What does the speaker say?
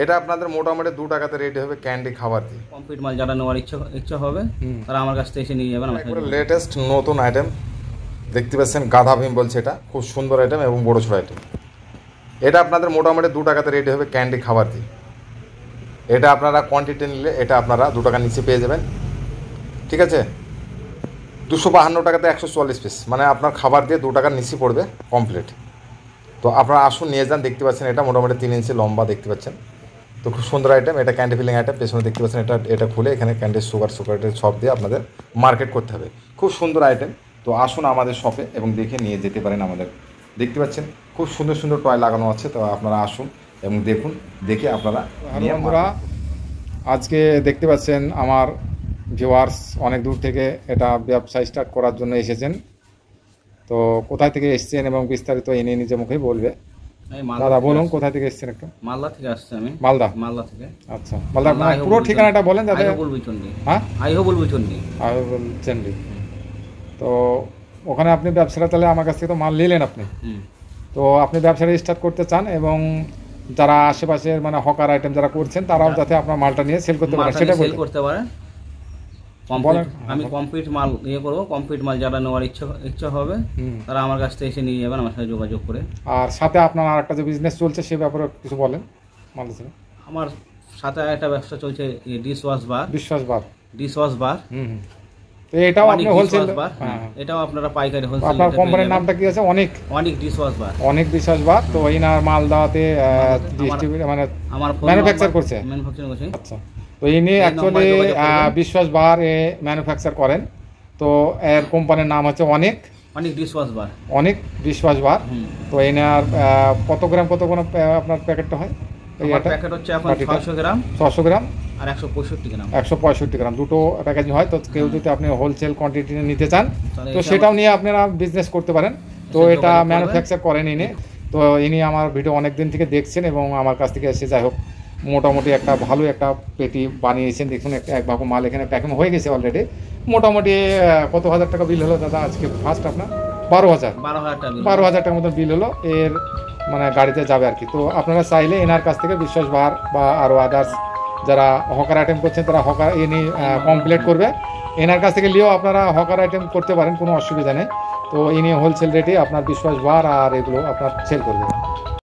এটা আপনাদের মোটামুটি 2 টাকাতে রেডি হবে ক্যান্ডি খাবার দিয়ে। কমপ্লিট মাল যারা নেওয়ার ইচ্ছা হবে তারা আমার কাছ থেকে এসে নিয়ে যাবেন। একবারে লেটেস্ট নতুন আইটেম দেখতে পাচ্ছেন, গাধা ভীম বলছে, এটা খুব সুন্দর আইটেম এবং বড় ছোট আইটেম। এটা আপনাদের মোটামুটি 2 টাকাতে রেডি হবে ক্যান্ডি খাবার দিয়ে। এটা আপনারা কোয়ান্টিটি নিলে এটা আপনারা 2 টাকার নিচে পেয়ে যাবেন, ঠিক আছে। 252 টাকাতে 144 পিস, মানে আপনার খাবার দিয়ে 2 টাকার নিচে পড়বে কমপ্লিট। তো আপনারা আসুন নিয়ে যান। দেখতে পাচ্ছেন এটা মোটামুটি 3 ইঞ্চি লম্বা, দেখতে পাচ্ছেন। তো খুব সুন্দর আইটেম, এটা ক্যান্ডি ফিলিং আইটেম। পেছনে দেখতে পাচ্ছেন এটা খুলে এখানে ক্যান্ডি সুগার সব দিয়ে আপনাদের মার্কেট করতে হবে। খুব সুন্দর আইটেম। তো আসুন আমাদের শপে এবং দেখে নিয়ে যেতে পারেন আমাদের। দেখতে পাচ্ছেন খুব সুন্দর সুন্দর টয় লাগানো আছে। তো আপনারা আসুন এবং দেখুন, দেখে আপনারা বন্ধুরা আজকে দেখতে পাচ্ছেন আমার ভিউয়ার্স অনেক দূর থেকে এটা ব্যবসা স্টার্ট করার জন্য এসেছেন। তো কোথায় থেকে এসেছেন এবং বিস্তারিত এনে নিজে মুখেই বলবে। দাদা বলুন কোথায় থেকে এসেছেন? একটু মালদা থেকে আসছি আমি। মালদা থেকে। আচ্ছা, মালদা পুরো ঠিকানাটা বলেন দাদা। হ্যাঁ, আইহবুল চন্ডী। তো ওখানে আপনি ব্যবসাটা তাহলে আমার কাছ থেকে তো মাল নিলেন আপনি। তো আপনি ব্যবসাটা স্টার্ট করতে চান এবং যারা আশেপাশের মানে হকার আইটেম যারা করছেন তারাও যাতে আপনার মালটা নিয়ে সেল করতে পারে, সেটা করতে পারে। আমি কমপ্লিট মাল করবো। কমপ্লিট মাল যারা নেওয়ার ইচ্ছা হবে তারা আমার কাছ থেকে এসে নিয়ে যাবেন, আমার সাথে যোগাযোগ করে। আর সাথে আপনার আর একটা যে বিজনেস চলছে সে ব্যাপারে কিছু বলেন। আমার সাথে একটা ব্যবসা চলছে ডিশ ওয়াশ বার। তো এটাও আপনি হোলসেল, এটাও আপনারা পাইকারি হোলসেল। আপনার কোম্পানির নামটা কি আছে? অনেক ডিশ ওয়াশ বার। তো এনার মালদাতে ডিস্ট্রিবিউটর মানে আমার ম্যানুফ্যাকচার করছে। আচ্ছা, তো ইনি অ্যাকচুয়ালি বিশ্বাস বার এ ম্যানুফ্যাকচার করেন। তো এর কোম্পানির নাম হচ্ছে অনেক ডিশওয়াশ বার। তো এনার কত গ্রাম আপনার প্যাকেটটা হয়? প্যাকেট হচ্ছে এখন 600 গ্রাম আর 165 গ্রাম দুটো প্যাকেজিং হয়। তো কেউ যদি আপনি হোলসেল কোয়ান্টিটি নিতে চান তো সেটাও নিয়ে আপনারা বিজনেস করতে পারেন। তো এটা ম্যানুফ্যাকচার করেন ইনি। তো ইনি আমার ভিডিও অনেক দিন থেকে দেখছেন এবং আমার কাছ থেকে এসে যাই হোক মোটামুটি একটা ভালো একটা পেটি বানিয়েছেন। দেখুন এক ভাগ মাল এখানে প্যাকিং হয়ে গেছে অলরেডি। মোটামুটি কত হাজার টাকা বিল হলো দাদা আজকে? ফার্স্ট আপনার 12,000 টাকার মতো বিল হলো। এর মানে গাড়িতে যাবে আর কি। তো আপনারা চাইলে এনার কাছ থেকে বিশ্বাস বার বা আরও আদার্স যারা হকার আইটেম করছেন তারা হকার ইনি কমপ্লিট করবে। এনার কাছ থেকে নিয়েও আপনারা হকার আইটেম করতে পারেন, কোনো অসুবিধা নেই। তো ইনি হোলসেল রেটে আপনার বিশ্বাস বার আর এগুলো আপনার সেল করবে।